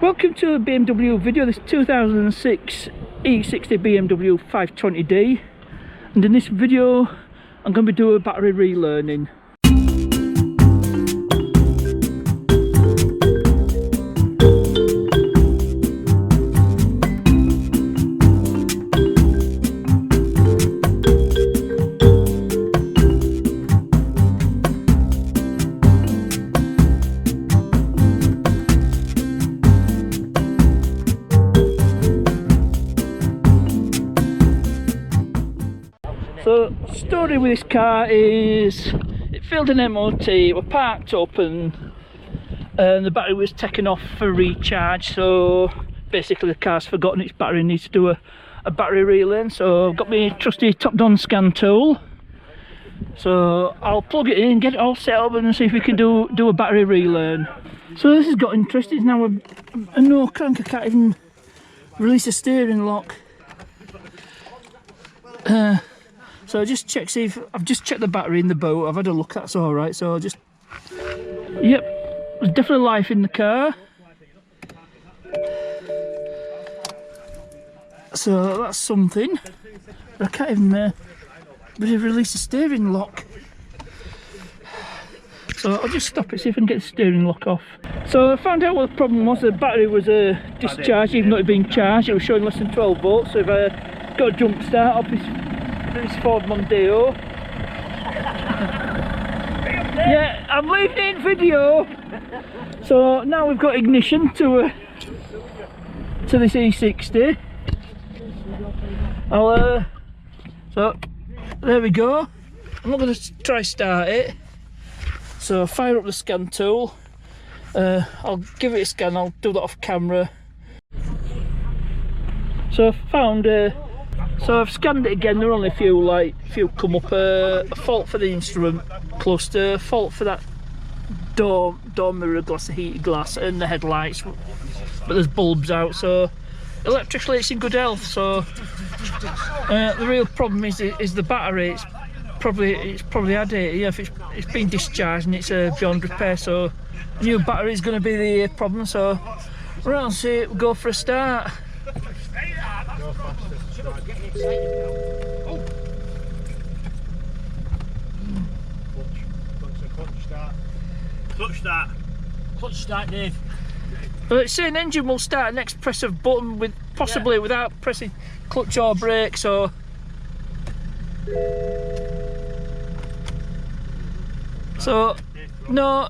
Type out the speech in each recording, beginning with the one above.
Welcome to a BMW video. This 2006 E60 BMW 520D, and in this video I'm going to be doing battery relearning. So, story with this car is it failed an MOT, it was parked up and the battery was taken off for recharge, so basically the car's forgotten its battery and needs to do a battery relearn. So I've got my trusty top-down scan tool, so I'll plug it in, get it all set up and see if we can do a battery relearn. So this has got interesting. It's now a no crank. I can't even release the steering lock. So I just check, see if I've just checked the battery in the boat. I've had a look, that's all right. So I'll just, yep, there's definitely life in the car. So that's something. But I can't even really release the steering lock. So I'll just stop it, see if I can get the steering lock off. So I found out what the problem was. The battery was discharged, even though it had been charged. It was showing less than 12 volts. So if I got a jump start off this Ford Mondeo. Yeah, I'm leaving it in video. So now we've got ignition to this E60. So there we go. I'm not going to try start it. So fire up the scan tool. I'll give it a scan. I'll do that off camera. So I found so I've scanned it again. There are only a few come up. A fault for the instrument cluster, fault for that door mirror glass, the heated glass, and the headlights. But there's bulbs out, so electrically it's in good health. So the real problem is the battery. It's probably had it. Yeah, if it's been discharged and it's beyond repair. So a new battery is going to be the problem. So right, I'll see it. We'll go for a start. Clutch start, Dave. Well, it's saying engine will start next press of button with possibly without pressing clutch or brake. So no,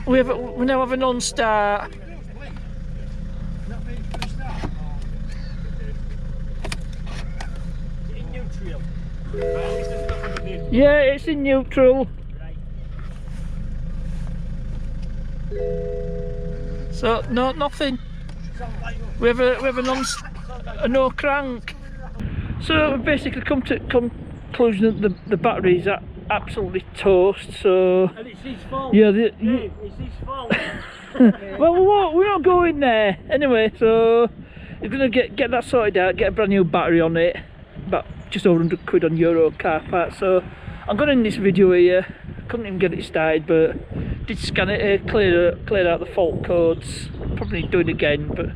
we now have a non-start. Yeah, it's in neutral. So no, nothing. We have a no crank. So we've basically come to conclusion that the battery is absolutely toast. So and it's his fault. Yeah, it's his fault. Well, we're not going there anyway. So we're gonna get that sorted out. Get a brand new battery on it. About just over 100 quid on Euro car parts. So I'm going to end this video here. Couldn't even get it started, but did scan it, cleared out the fault codes. Probably do it again. But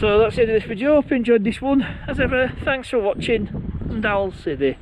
so that's the end of this video. Hope you enjoyed this one. As ever, thanks for watching, and I'll see you.